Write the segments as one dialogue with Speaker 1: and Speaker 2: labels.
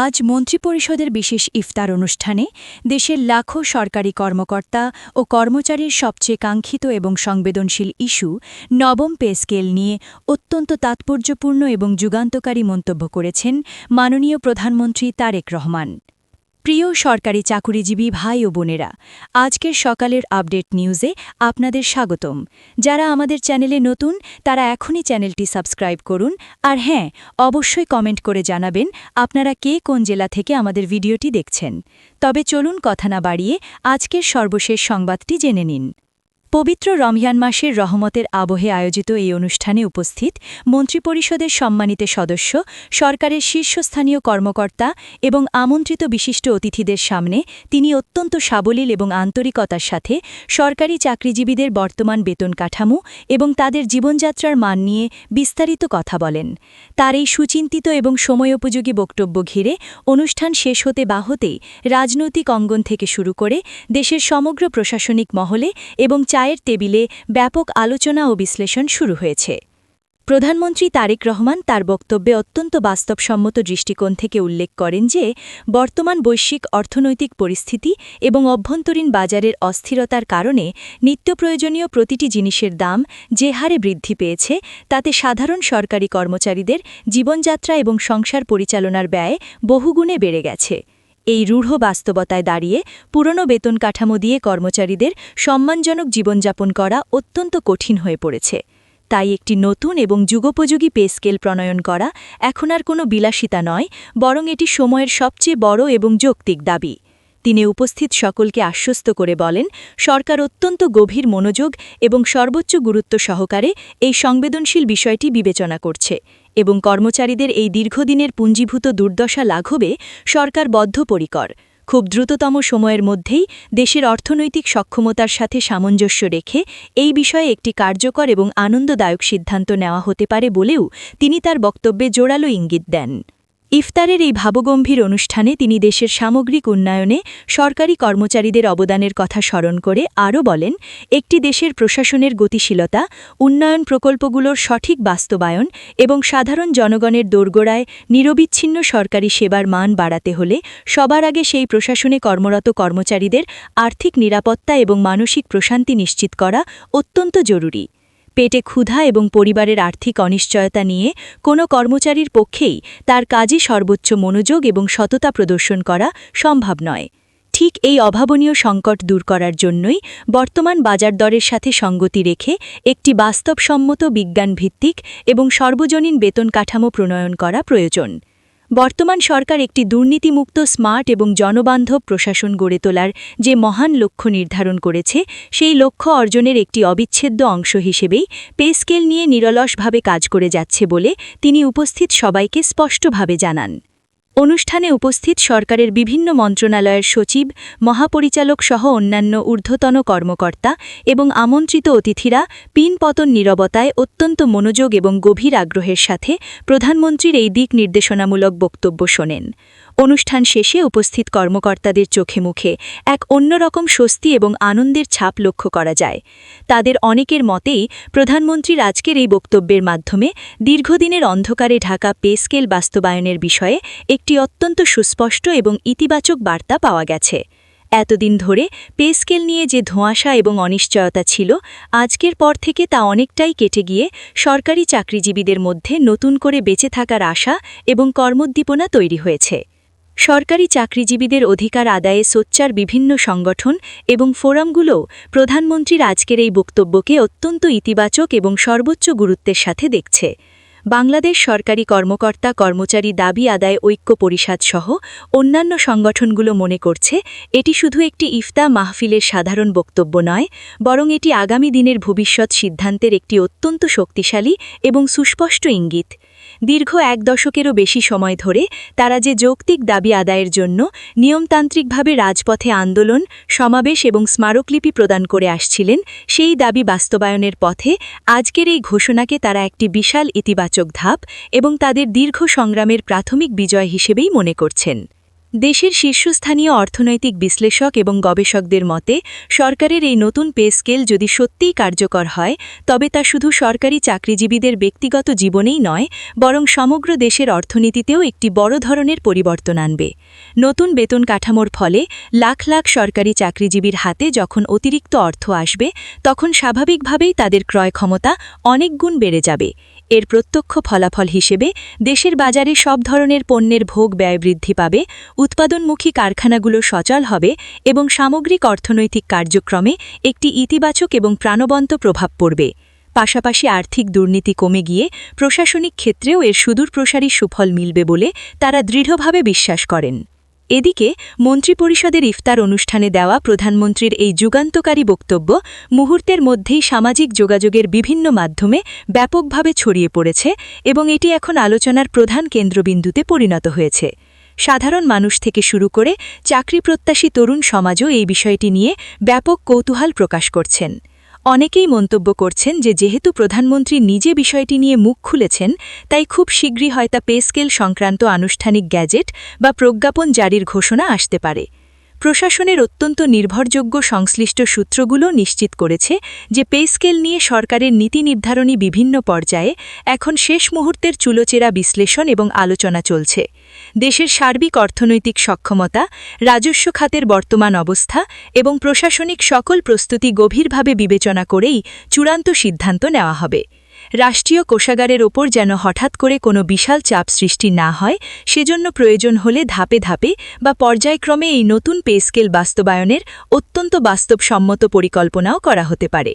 Speaker 1: আজ মন্ত্রিপরিষদের বিশেষ ইফতার অনুষ্ঠানে দেশের লাখো সরকারি কর্মকর্তা ও কর্মচারীর সবচেয়ে কাঙ্ক্ষিত এবং সংবেদনশীল ইস্যু নবম পে স্কেল নিয়ে অত্যন্ত তাৎপর্যপূর্ণ এবং যুগান্তকারী মন্তব্য করেছেন মাননীয় প্রধানমন্ত্রী তারেক রহমান। প্রিয় সরকারি চাকুরিজীবী ভাই ও বোনেরা, আজকের সকালের আপডেট নিউজে আপনাদের স্বাগতম। যারা আমাদের চ্যানেলে নতুন তারা এখনই চ্যানেলটি সাবস্ক্রাইব করুন, আর হ্যাঁ, অবশ্যই কমেন্ট করে জানাবেন আপনারা কে কোন জেলা থেকে আমাদের ভিডিওটি দেখছেন। তবে চলুন কথা না বাড়িয়ে আজকের সর্বশেষ সংবাদটি জেনে নিন। পবিত্র রমজান মাসের রহমতের আবহে আয়োজিত এই অনুষ্ঠানে উপস্থিত মন্ত্রিপরিষদের সম্মানিত সদস্য, সরকারের শীর্ষস্থানীয় কর্মকর্তা এবং আমন্ত্রিত বিশিষ্ট অতিথিদের সামনে তিনি অত্যন্ত সাবলীল এবং আন্তরিকতার সাথে সরকারি চাকরিজীবীদের বর্তমান বেতন কাঠামো এবং তাদের জীবনযাত্রার মান নিয়ে বিস্তারিত কথা বলেন। তার এই সুচিন্তিত এবং সময়োপযোগী বক্তব্য ঘিরে অনুষ্ঠান শেষ হতে বাহতেই রাজনৈতিক অঙ্গন থেকে শুরু করে দেশের সমগ্র প্রশাসনিক মহলে এবং চায়ের টেবিলে ব্যাপক আলোচনা ও বিশ্লেষণ শুরু হয়েছে। প্রধানমন্ত্রী তারেক রহমান তার বক্তব্যে অত্যন্ত বাস্তবসম্মত দৃষ্টিকোণ থেকে উল্লেখ করেন যে বর্তমান বৈশ্বিক অর্থনৈতিক পরিস্থিতি এবং অভ্যন্তরীণ বাজারের অস্থিরতার কারণে নিত্যপ্রয়োজনীয় প্রতিটি জিনিসের দাম যে হারে বৃদ্ধি পেয়েছে তাতে সাধারণ সরকারি কর্মচারীদের জীবনযাত্রা এবং সংসার পরিচালনার ব্যয় বহুগুণে বেড়ে গেছে। এই রূঢ় বাস্তবতায় দাঁড়িয়ে পুরনো বেতন কাঠামো দিয়ে কর্মচারীদের সম্মানজনক জীবনযাপন করা অত্যন্ত কঠিন হয়ে পড়েছে। তাই একটি নতুন এবং যুগোপযোগী পে স্কেল প্রণয়ন করা এখন আর কোনো বিলাসিতা নয়, বরং এটি সময়ের সবচেয়ে বড় এবং যৌক্তিক দাবি। তিনি উপস্থিত সকলকে আশ্বস্ত করে বলেন, সরকার অত্যন্ত গভীর মনোযোগ এবং সর্বোচ্চ গুরুত্ব সহকারে এই সংবেদনশীল বিষয়টি বিবেচনা করছে এবং কর্মচারীদের এই দীর্ঘদিনের পুঞ্জীভূত দুর্দশা লাঘবে সরকার বদ্ধপরিকর। খুব দ্রুততম সময়ের মধ্যেই দেশের অর্থনৈতিক সক্ষমতার সাথে সামঞ্জস্য রেখে এই বিষয়ে একটি কার্যকর এবং আনন্দদায়ক সিদ্ধান্ত নেওয়া হতে পারে বলেও তিনি তার বক্তব্যে জোরালো ইঙ্গিত দেন। ইফতারের এই ভাবগম্ভীর অনুষ্ঠানে তিনি দেশের সামগ্রিক উন্নয়নে সরকারি কর্মচারীদের অবদানের কথা স্মরণ করে আরও বলেন, একটি দেশের প্রশাসনের গতিশীলতা, উন্নয়ন প্রকল্পগুলোর সঠিক বাস্তবায়ন এবং সাধারণ জনগণের দোরগোড়ায় নিরবিচ্ছিন্ন সরকারি সেবার মান বাড়াতে হলে সবার আগে সেই প্রশাসনে কর্মরত কর্মচারীদের আর্থিক নিরাপত্তা এবং মানসিক প্রশান্তি নিশ্চিত করা অত্যন্ত জরুরি। পেটে ক্ষুধা এবং পরিবারের আর্থিক অনিশ্চয়তা নিয়ে কোনো কর্মচারীর পক্ষেই তার কাজে সর্বোচ্চ মনোযোগ এবং সততা প্রদর্শন করা সম্ভব নয়। ঠিক এই অভাবনীয় সংকট দূর করার জন্যই বর্তমান বাজার দরের সাথে সঙ্গতি রেখে একটি বাস্তবসম্মত বিজ্ঞানভিত্তিক এবং সর্বজনীন বেতন কাঠামো প্রণয়ন করা প্রয়োজন। বর্তমান সরকার একটি দুর্নীতিমুক্ত, স্মার্ট এবং জনবান্ধব প্রশাসন গড়ে তোলার যে মহান লক্ষ্য নির্ধারণ করেছে, সেই লক্ষ্য অর্জনের একটি অবিচ্ছেদ্য অংশ হিসেবেই পে স্কেল নিয়ে নিরলসভাবে কাজ করে যাচ্ছে বলে তিনি উপস্থিত সবাইকে স্পষ্টভাবে জানান। অনুষ্ঠানে উপস্থিত সরকারের বিভিন্ন মন্ত্রণালয়ের সচিব, মহাপরিচালক সহ অন্যান্য ঊর্ধ্বতন কর্মকর্তা এবং আমন্ত্রিত অতিথিরা পিনপতন নীরবতায় অত্যন্ত মনোযোগ এবং গভীর আগ্রহের সাথে প্রধানমন্ত্রীর এই দিক নির্দেশনামূলক বক্তব্য শোনেন। অনুষ্ঠান শেষে উপস্থিত কর্মকর্তাদের চোখে মুখে এক অন্যরকম স্বস্তি এবং আনন্দের ছাপ লক্ষ্য করা যায়। তাদের অনেকের মতেই প্রধানমন্ত্রীর আজকের এই বক্তব্যের মাধ্যমে দীর্ঘদিনের অন্ধকারে ঢাকা পে স্কেল বাস্তবায়নের বিষয়ে একটি অত্যন্ত সুস্পষ্ট এবং ইতিবাচক বার্তা পাওয়া গেছে। এতদিন ধরে পে স্কেল নিয়ে যে ধোঁয়াশা এবং অনিশ্চয়তা ছিল, আজকের পর থেকে তা অনেকটাই কেটে গিয়ে সরকারি চাকরিজীবীদের মধ্যে নতুন করে বেঁচে থাকার আশা এবং কর্মোদ্দীপনা তৈরি হয়েছে। সরকারি চাকরিজীবীদের অধিকার আদায়ে সোচ্চার বিভিন্ন সংগঠন এবং ফোরামগুলোও প্রধানমন্ত্রীর আজকের এই বক্তব্যকে অত্যন্ত ইতিবাচক এবং সর্বোচ্চ গুরুত্বের সাথে দেখছে। বাংলাদেশ সরকারি কর্মকর্তা কর্মচারী দাবি আদায় ঐক্য পরিষদ সহ অন্যান্য সংগঠনগুলো মনে করছে, এটি শুধু একটি ইফতা মাহফিলের সাধারণ বক্তব্য নয়, বরং এটি আগামী দিনের ভবিষ্যৎ সিদ্ধান্তের একটি অত্যন্ত শক্তিশালী এবং সুস্পষ্ট ইঙ্গিত। দীর্ঘ এক দশকেরও বেশি সময় ধরে তারা যে যৌক্তিক দাবি আদায়ের জন্য নিয়মতান্ত্রিকভাবে রাজপথে আন্দোলন, সমাবেশ এবং স্মারকলিপি প্রদান করে আসছিলেন, সেই দাবি বাস্তবায়নের পথে আজকের এই ঘোষণাকে তারা একটি বিশাল ইতিবাচক ধাপ এবং তাদের দীর্ঘ সংগ্রামের প্রাথমিক বিজয় হিসেবেই মনে করছেন। দেশের শীর্ষস্থানীয় অর্থনৈতিক বিশ্লেষক এবং গবেষকদের মতে সরকারের এই নতুন পে স্কেল যদি সত্যিই কার্যকর হয় তবে তা শুধু সরকারি চাকরিজীবীদের ব্যক্তিগত জীবনেই নয় বরং সমগ্র দেশের অর্থনীতিতেও একটি বড় ধরনের পরিবর্তন আনবে। নতুন বেতন কাঠামোর ফলে লাখ লাখ সরকারি চাকরিজীবীর হাতে যখন অতিরিক্ত অর্থ আসবে তখন স্বাভাবিকভাবেই তাদের ক্রয় ক্ষমতা অনেক গুণ বেড়ে যাবে। এর প্রত্যক্ষ ফলাফল হিসেবে দেশের বাজারে সব ধরনের পণ্যের ভোগ ব্যয় বৃদ্ধি পাবে, উৎপাদনমুখী কারখানাগুলো সচল হবে এবং সামগ্রিক অর্থনৈতিক কার্যক্রমে একটি ইতিবাচক এবং প্রাণবন্ত প্রভাব পড়বে। পাশাপাশি আর্থিক দুর্নীতি কমে গিয়ে প্রশাসনিক ক্ষেত্রেও এর সুদূরপ্রসারী সুফল মিলবে বলে তারা দৃঢ়ভাবে বিশ্বাস করেন। এদিকে মন্ত্রিপরিষদের ইফতার অনুষ্ঠানে দেওয়া প্রধানমন্ত্রীর এই যুগান্তকারী বক্তব্য মুহূর্তের মধ্যেই সামাজিক যোগাযোগের বিভিন্ন মাধ্যমে ব্যাপকভাবে ছড়িয়ে পড়েছে এবং এটি এখন আলোচনার প্রধান কেন্দ্রবিন্দুতে পরিণত হয়েছে। সাধারণ মানুষ থেকে শুরু করে চাকরিপ্রত্যাশী তরুণ সমাজও এই বিষয়টি নিয়ে ব্যাপক কৌতূহল প্রকাশ করছেন। অনেকেই মন্তব্য করছেন যে যেহেতু প্রধানমন্ত্রী নিজে বিষয়টি নিয়ে মুখ খুলেছেন তাই খুব শীঘ্রই হয়তো পে স্কেল সংক্রান্ত আনুষ্ঠানিক গ্যাজেট বা প্রজ্ঞাপন জারির ঘোষণা আসতে পারে। প্রশাসনের অত্যন্ত নির্ভরযোগ্য সংশ্লিষ্ট সূত্রগুলো নিশ্চিত করেছে যে পে স্কেল নিয়ে সরকারের নীতি নির্ধারণী বিভিন্ন পর্যায়ে এখন শেষ মুহূর্তের চুলোচেরা বিশ্লেষণ এবং আলোচনা চলছে। দেশের সার্বিক অর্থনৈতিক সক্ষমতা, রাজস্ব খাতের বর্তমান অবস্থা এবং প্রশাসনিক সকল প্রস্তুতি গভীরভাবে বিবেচনা করেই চূড়ান্ত সিদ্ধান্ত নেওয়া হবে। রাষ্ট্রীয় কোষাগারের ওপর যেন হঠাৎ করে কোনো বিশাল চাপ সৃষ্টি না হয় সেজন্য প্রয়োজন হলে ধাপে ধাপে বা পর্যায়ক্রমে এই নতুন পে স্কেল বাস্তবায়নের অত্যন্ত বাস্তবসম্মত পরিকল্পনাও করা হতে পারে।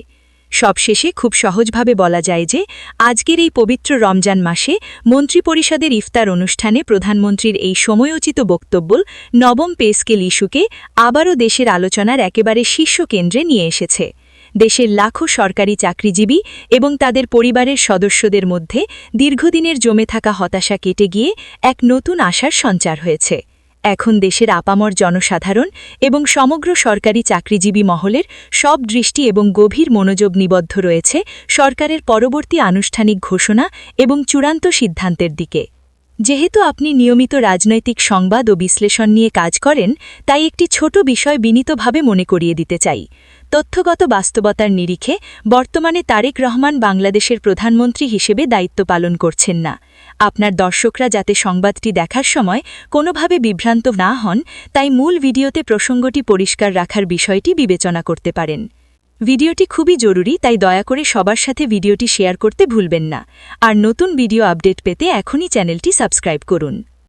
Speaker 1: সবশেষে খুব সহজভাবে বলা যায় যে আজকের এই পবিত্র রমজান মাসে মন্ত্রিপরিষদের ইফতার অনুষ্ঠানে প্রধানমন্ত্রীর এই সময়োচিত বক্তব্য নবম পে স্কেল ইস্যুকে আবারও দেশের আলোচনার একেবারে শীর্ষ কেন্দ্রে নিয়ে এসেছে। দেশের লাখো সরকারি চাকরিজীবী এবং তাদের পরিবারের সদস্যদের মধ্যে দীর্ঘদিনের জমে থাকা হতাশা কেটে গিয়ে এক নতুন আশার সঞ্চার হয়েছে। এখন দেশের আপামর জনসাধারণ এবং সমগ্র সরকারি চাকরিজীবী মহলের সব দৃষ্টি এবং গভীর মনোযোগ নিবদ্ধ রয়েছে সরকারের পরবর্তী আনুষ্ঠানিক ঘোষণা এবং চূড়ান্ত সিদ্ধান্তের দিকে। যেহেতু আপনি নিয়মিত রাজনৈতিক সংবাদ ও বিশ্লেষণ নিয়ে কাজ করেন তাই একটি ছোট বিষয় বিনীতভাবে মনে করিয়ে দিতে চাই। তথ্যগত বাস্তবতার নিরিখে বর্তমানে তারেক রহমান বাংলাদেশের প্রধানমন্ত্রী হিসেবে দায়িত্ব পালন করছেন না। আপনার দর্শকরা যাতে সংবাদটি দেখার সময় কোনোভাবে বিভ্রান্ত না হন তাই মূল ভিডিওতে প্রসঙ্গটি পরিষ্কার রাখার বিষয়টি বিবেচনা করতে পারেন। ভিডিওটি খুবই জরুরি তাই দয়া করে সবার সাথে ভিডিওটি শেয়ার করতে ভুলবেন না। আর নতুন ভিডিও আপডেট পেতে এখনই চ্যানেলটি সাবস্ক্রাইব করুন।